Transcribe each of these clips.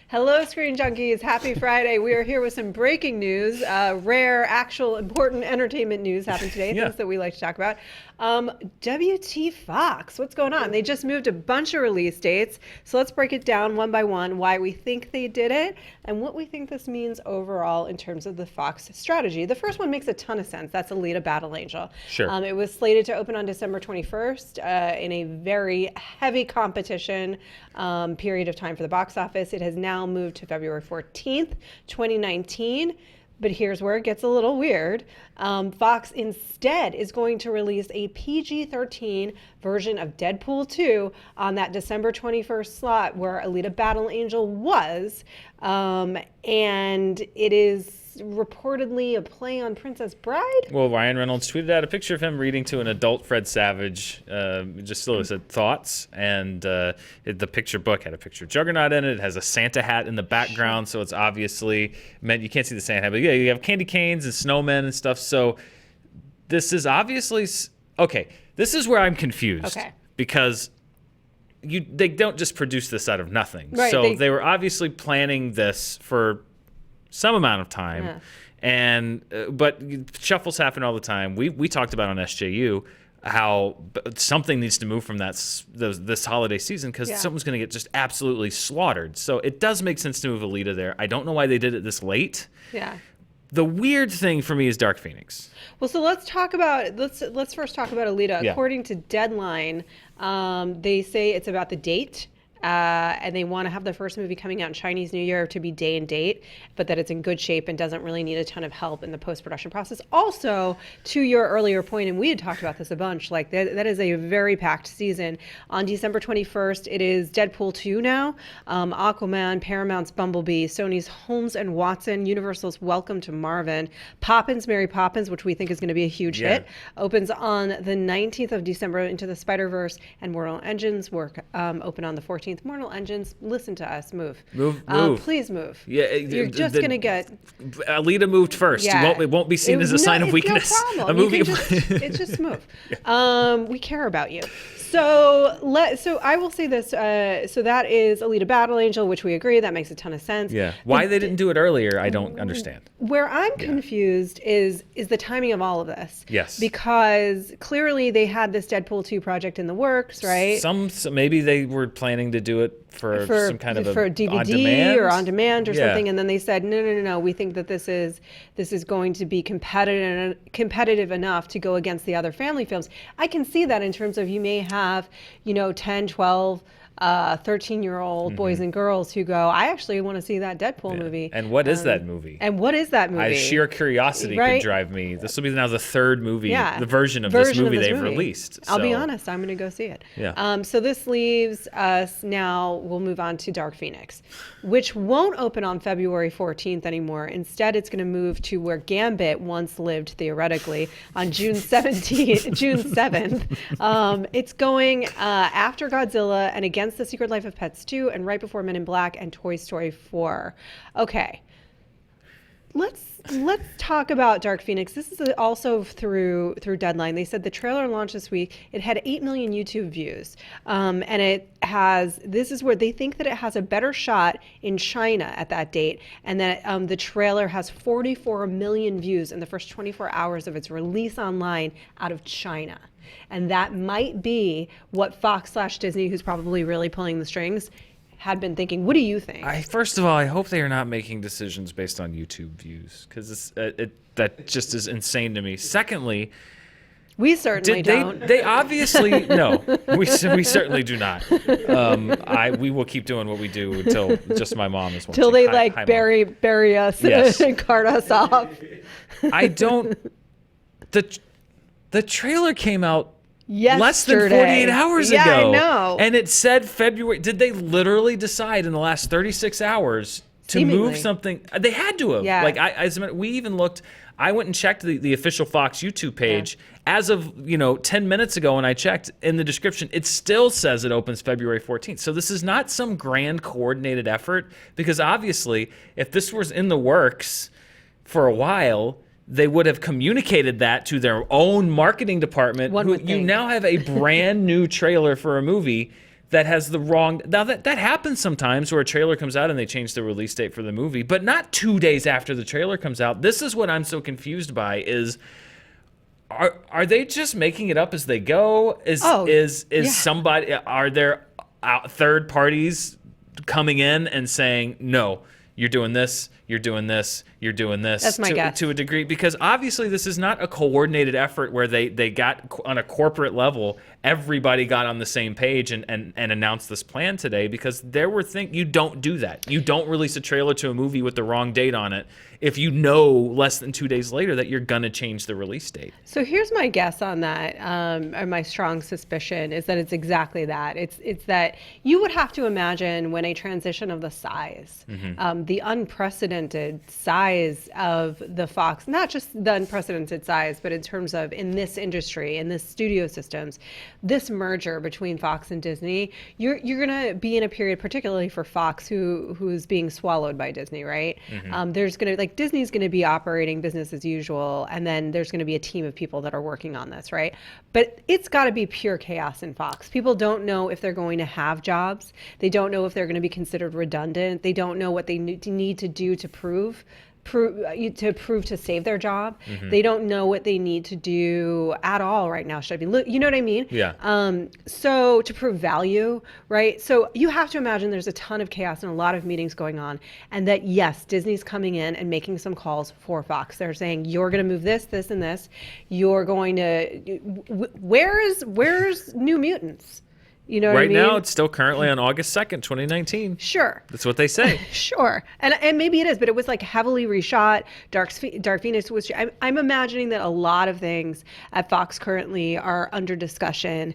Hello, Screen Junkies. Happy Friday. We are here with some breaking news, rare, actual, important entertainment news happened today, things that we like to talk about. WTFox, what's going on? They just moved a bunch of release dates. So let's break it down one by one, why we think they did it, and what we think this means overall in terms of the Fox strategy. The first one makes a ton of sense. That's Alita Battle Angel. Sure. It was slated to open on December 21st in a very heavy competition period of time for the box office. It has now moved to February 14th, 2019. But here's where it gets a little weird. Fox instead is going to release a PG-13 version of Deadpool 2 on that December 21st slot where Alita Battle Angel was. And it is reportedly a play on Princess Bride. Well, Ryan Reynolds tweeted out a picture of him reading to an adult Fred Savage, just so it said thoughts, and the picture book had a picture of Juggernaut in it. It has a Santa hat in the background, so it's obviously meant you can't see the Santa hat, but yeah, you have candy canes and snowmen and stuff. So this is obviously okay. This is where I'm confused, because they don't just produce this out of nothing. Right, so they were obviously planning this for some amount of time, and but shuffles happen all the time. We talked about on SJU how something needs to move from this holiday season because someone's going to get just absolutely slaughtered. So it does make sense to move Alita there. I don't know why they did it this late. Yeah. The weird thing for me is Dark Phoenix. Well, so let's first talk about Alita. Yeah. According to Deadline, they say it's about the date. And they want to have the first movie coming out in Chinese New Year to be day and date, but that it's in good shape and doesn't really need a ton of help in the post-production process. Also, to your earlier point, and we had talked about this a bunch, like that is a very packed season. On December 21st, it is Deadpool 2 now, Aquaman, Paramount's Bumblebee, Sony's Holmes and Watson, Universal's Welcome to Marvin, Poppins, Mary Poppins, which we think is going to be a huge hit, opens on the 19th of December, Into the Spider-Verse, and Murell Engines open on the 14th. Mortal Engines, listen to us. Move. Please move. Yeah, you're just gonna get. Alita moved first. Yeah. It won't be seen as a sign of weakness. No problem. A movie. It's just move. We care about you. So I will say this. So that is Alita Battle Angel, which we agree that makes a ton of sense. Yeah. Why they didn't do it earlier, I don't understand. Where I'm confused is the timing of all of this. Yes. Because clearly they had this Deadpool 2 project in the works, right? Maybe they were planning to do it for some kind of for DVD on demand or something, and then they said no. We think that this is going to be competitive enough to go against the other family films. I can see that in terms of you may have 10, 12. 13-year-old boys and girls who go, I actually want to see that Deadpool movie. And what is that movie? Sheer curiosity could drive me. This will be now the third movie, the version of this movie they've released. I'll be honest, I'm going to go see it. Yeah. So this leaves us now, we'll move on to Dark Phoenix, which won't open on February 14th anymore. Instead, it's going to move to where Gambit once lived, theoretically, on June 7th. It's going after Godzilla and against The Secret Life of Pets 2 and right before Men in Black and Toy Story 4. Okay. Let's talk about Dark Phoenix. This is also through Deadline. They said the trailer launched this week. It had 8 million YouTube views. And this is where they think that it has a better shot in China at that date. And that the trailer has 44 million views in the first 24 hours of its release online out of China. And that might be what Fox/Disney, who's probably really pulling the strings, had been thinking. What do you think? First of all, I hope they are not making decisions based on YouTube views, because that just is insane to me. Secondly, we certainly don't. They obviously no. We certainly do not. We will keep doing what we do until just my mom is watching. Till they bury us and cart us off. I don't. The trailer came out yesterday. Less than 48 hours ago. I know. And it said February. Did they literally decide in the last 36 hours to move something? They had to have. Yeah. We even looked. I went and checked the official Fox YouTube page. As of 10 minutes ago when I checked, in the description, it still says it opens February 14th. So this is not some grand coordinated effort, because obviously if this was in the works for a while, they would have communicated that to their own marketing department. You now have a brand new trailer for a movie that has the wrong. Now that happens sometimes where a trailer comes out and they change the release date for the movie, but not 2 days after the trailer comes out. This is what I'm so confused by is. Are they just making it up as they go? Is somebody, are there third parties coming in and saying, no, you're doing this, you're doing this, you're doing this? That's my guess. To a degree, because obviously this is not a coordinated effort where they got on a corporate level, everybody got on the same page and announced this plan today, because there were things, you don't do that. You don't release a trailer to a movie with the wrong date on it if you know less than 2 days later that you're going to change the release date. So here's my guess on that, or my strong suspicion is that it's exactly that. It's that you would have to imagine when a transition of the size, the unprecedented size of the Fox, not just the unprecedented size, but in terms of in this industry, in this studio systems, this merger between Fox and Disney, you're going to be in a period, particularly for Fox, who's being swallowed by Disney, right? There's going to, Disney's going to be operating business as usual, and then there's going to be a team of people that are working on this, right? But it's got to be pure chaos in Fox. People don't know if they're going to have jobs. They don't know if they're going to be considered redundant. They don't know what they need to do to prove to save their job. They don't know what they need to do at all right now. You know what I mean? Yeah. So to prove value, right? So you have to imagine there's a ton of chaos and a lot of meetings going on, and that yes, Disney's coming in and making some calls for Fox. They're saying you're going to move this, this, and this. You're going to. Where's New Mutants? You know what I mean? Right now, it's still currently on August 2nd, 2019. Sure. That's what they say. Sure. And maybe it is, but it was like heavily reshot. Dark Phoenix was... I'm imagining that a lot of things at Fox currently are under discussion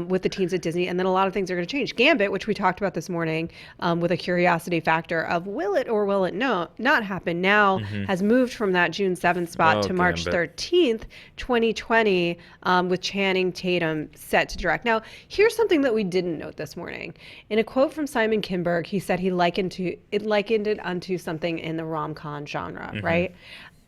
with the teams at Disney, and then a lot of things are going to change. Gambit, which we talked about this morning with a curiosity factor of will it or will it not happen, now has moved from that June 7th spot to March 13th, 2020, with Channing Tatum set to direct. Now, here's something that we didn't note this morning. In a quote from Simon Kinberg, he said he likened it unto something in the rom-com genre, right?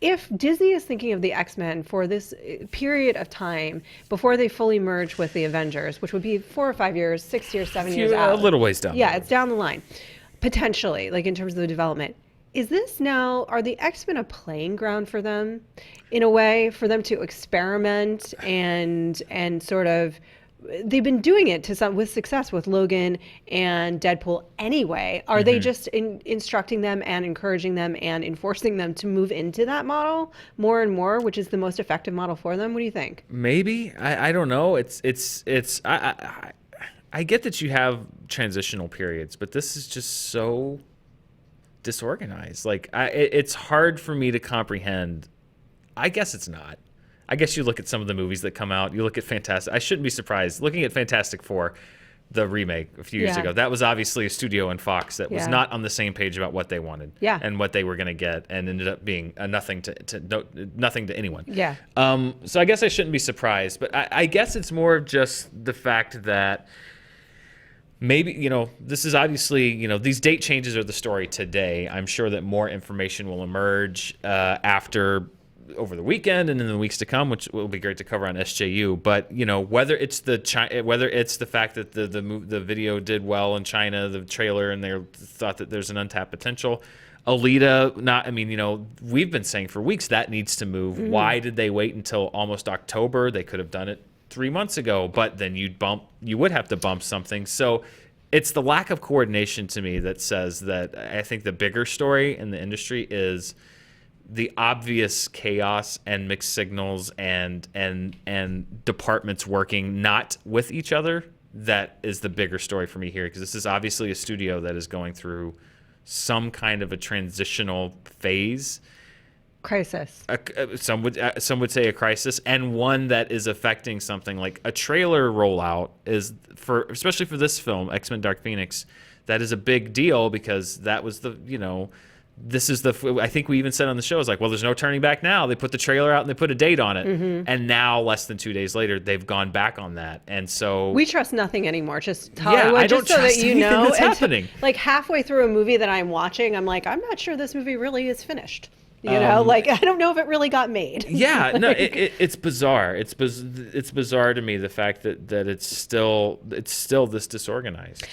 If Disney is thinking of the X-Men for this period of time before they fully merge with the Avengers, which would be 4 or 5 years, 6 years, 7 years out. A little ways down. Yeah, it's down the line, potentially, like in terms of the development. Is this now, are the X-Men a playing ground for them in a way, for them to experiment and sort of, they've been doing it with success with Logan and Deadpool anyway. Are they just instructing them and encouraging them and enforcing them to move into that model more and more, which is the most effective model for them? What do you think? Maybe. I don't know. I get that you have transitional periods, but this is just so disorganized. Like it's hard for me to comprehend. I guess it's not. I guess you look at some of the movies that come out. You look at Fantastic. I shouldn't be surprised. Looking at Fantastic Four, the remake a few years ago, that was obviously a studio in Fox that was not on the same page about what they wanted and what they were going to get, and ended up being nothing to anyone. Yeah. So I guess I shouldn't be surprised, but I guess it's more of just the fact that maybe, this is obviously, these date changes are the story today. I'm sure that more information will emerge over the weekend and in the weeks to come, which will be great to cover on SJU. But whether it's the fact that the video did well in China, the trailer, and they thought that there's an untapped potential. Alita, we've been saying for weeks that needs to move. Why did they wait until almost October? They could have done it 3 months ago, but then you would have to bump something. So it's the lack of coordination to me that says that I think the bigger story in the industry is the obvious chaos and mixed signals and departments working not with each other. That is the bigger story for me here, because this is obviously a studio that is going through some kind of a transitional phase. Crisis. Some would say a crisis, and one that is affecting something like a trailer rollout is especially for this film, X-Men Dark Phoenix. That is a big deal, because that was this is I think we even said on the show, is like, well, there's no turning back now. They put the trailer out and they put a date on it. And now, less than 2 days later, they've gone back on that. And so we trust nothing anymore. Just Hollywood, I don't just so trust that you anything know. that's happening. Like halfway through a movie that I'm watching, I'm like, I'm not sure this movie really is finished. Like I don't know if it really got made. Yeah, no, it's bizarre. It's bizarre to me, the fact that it's still this disorganized.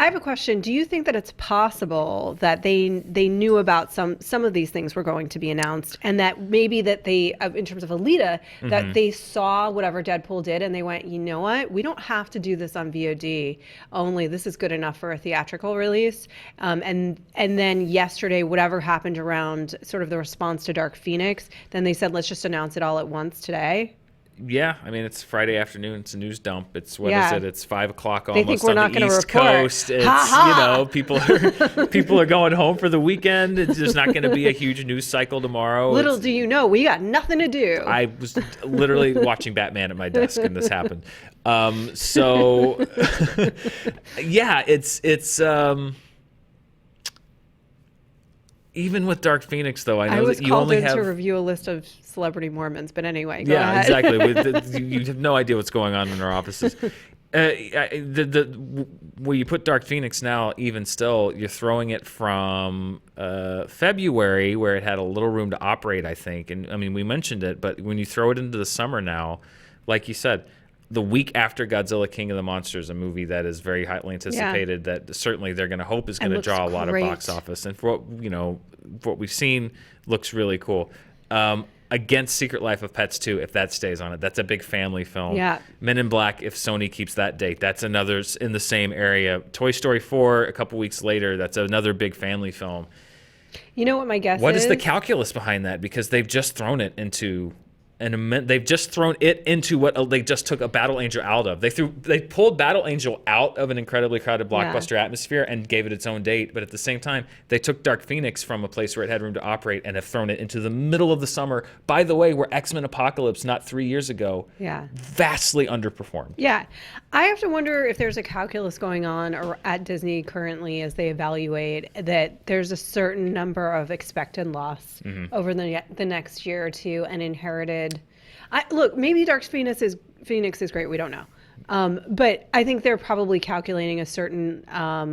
I have a question. Do you think that it's possible that they knew about some of these things were going to be announced, and that maybe that they, in terms of Alita, that they saw whatever Deadpool did and they went, you know what, we don't have to do this on VOD only. This is good enough for a theatrical release. And then yesterday, whatever happened around sort of the response to Dark Phoenix, then they said, let's just announce it all at once today. Yeah, I mean, it's Friday afternoon. It's a news dump. It's what is it? It's 5 o'clock They think almost we're on not the gonna East report. Coast. It's people are going home for the weekend. There's not going to be a huge news cycle tomorrow. Little do you know, we got nothing to do. I was literally watching Batman at my desk, and this happened. So yeah, it's even with Dark Phoenix, though, I know was that you called only in have to review a list of celebrity Mormons, but anyway, go yeah, ahead. exactly. You have no idea what's going on in our offices. Where you put Dark Phoenix now, even still, you're throwing it from February, where it had a little room to operate, I think. And I mean, we mentioned it, but when you throw it into the summer now, like you said, the week after Godzilla King of the Monsters, a movie that is very highly anticipated, that certainly they're going to hope is going to draw a lot of box office. And for what we've seen, looks really cool. Against Secret Life of Pets 2, if that stays on it, that's a big family film. Yeah. Men in Black, if Sony keeps that date, that's another in the same area. Toy Story 4, a couple weeks later, that's another big family film. You know what my guess is? What is the calculus behind that? Because they've just thrown it into they've just thrown it into what they just took a Battle Angel out of. They pulled Battle Angel out of an incredibly crowded blockbuster atmosphere and gave it its own date. But at the same time, they took Dark Phoenix from a place where it had room to operate and have thrown it into the middle of the summer. By the way, where X-Men Apocalypse, not 3 years ago, vastly underperformed. Yeah. I have to wonder if there's a calculus going on at Disney currently as they evaluate that there's a certain number of expected loss over the next year or two and inherited. Look, maybe Dark Phoenix is great. We don't know. But I think they're probably calculating a certain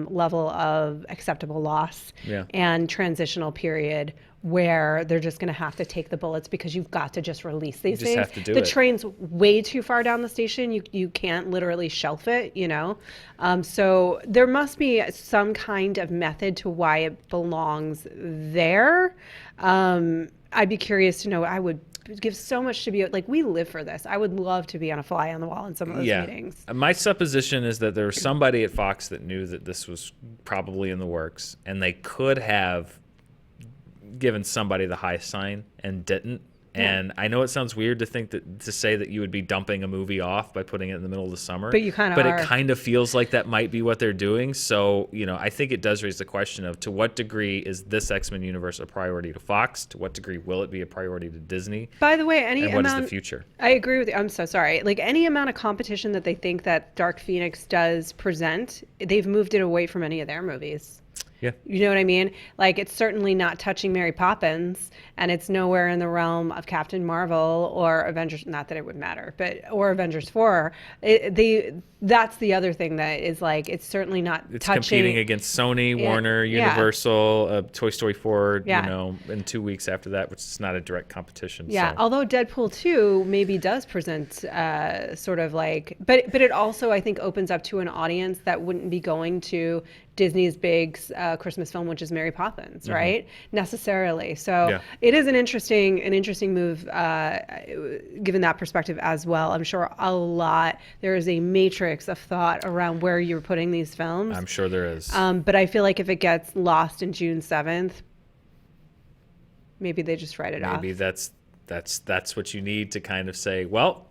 level of acceptable loss and transitional period where they're just going to have to take the bullets because you've got to just release these things. Have to do the it. train's way too far down the station. You can't literally shelf it, So there must be some kind of method to why it belongs there. I'd be curious to know. I would give so much to be like, we live for this. I would love to be on a fly on the wall in some of those meetings. My supposition is that there was somebody at Fox that knew that this was probably in the works, and they could have given somebody the high sign and didn't. And I know it sounds weird to say that you would be dumping a movie off by putting it in the middle of the summer. But you kind of are. It kind of feels like that might be what they're doing. So, I think it does raise the question of to what degree is this X-Men universe a priority to Fox? To what degree will it be a priority to Disney? By the way, what is the future? I agree with you. I'm so sorry. Like any amount of competition that they think that Dark Phoenix does present, they've moved it away from any of their movies. Yeah. You know what I mean? Like, it's certainly not touching Mary Poppins, and it's nowhere in the realm of Captain Marvel or Avengers. Not that it would matter, or Avengers 4. That's the other thing that is like, it's certainly not it's touching. Competing against Sony, Warner, Universal, Toy Story 4, in 2 weeks after that, which is not a direct competition. Yeah, so. Although Deadpool 2 maybe does present sort of like, but it also, I think, opens up to an audience that wouldn't be going to Disney's big Christmas film, which is Mary Poppins, right? Necessarily. So it is an interesting move, given that perspective as well. I'm sure there is a matrix of thought around where you're putting these films. I'm sure there is. But I feel like if it gets lost in June 7th, maybe they just write it off. Maybe that's what you need to kind of say, well,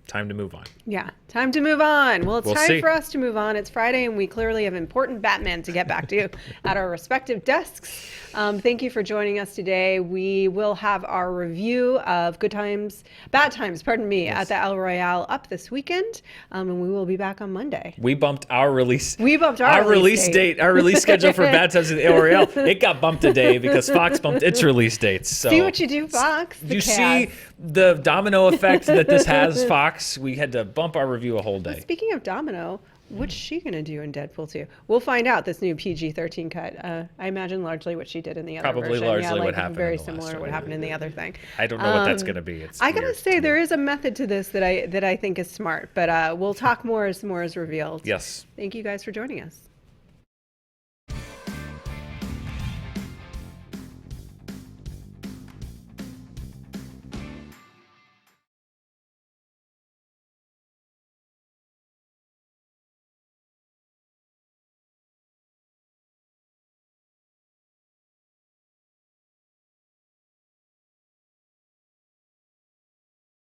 time to move on. Yeah, time to move on. Well, it's time see. for us to move on. It's Friday, and we clearly have important Batman to get back to at our respective desks. Thank you for joining us today. We will have our review of Bad Times, at the El Royale up this weekend, and we will be back on Monday. We bumped our release. Our release date. Our release schedule for Bad Times at the El Royale. It got bumped a day because Fox bumped its release dates. So see what you do, Fox. You see the domino effect that this has, Fox. We had to bump our review a whole day. Well, speaking of domino, What's she going to do in Deadpool 2? We'll find out this new PG-13 cut. I imagine largely what she did in the other Probably version. largely what happened Very in the last similar to what one. happened in the other thing. I don't know what that's going to be. It's I got to weird say, to there me. is a method to this that I think is smart, but we'll talk more as more is revealed. Yes. Thank you guys for joining us.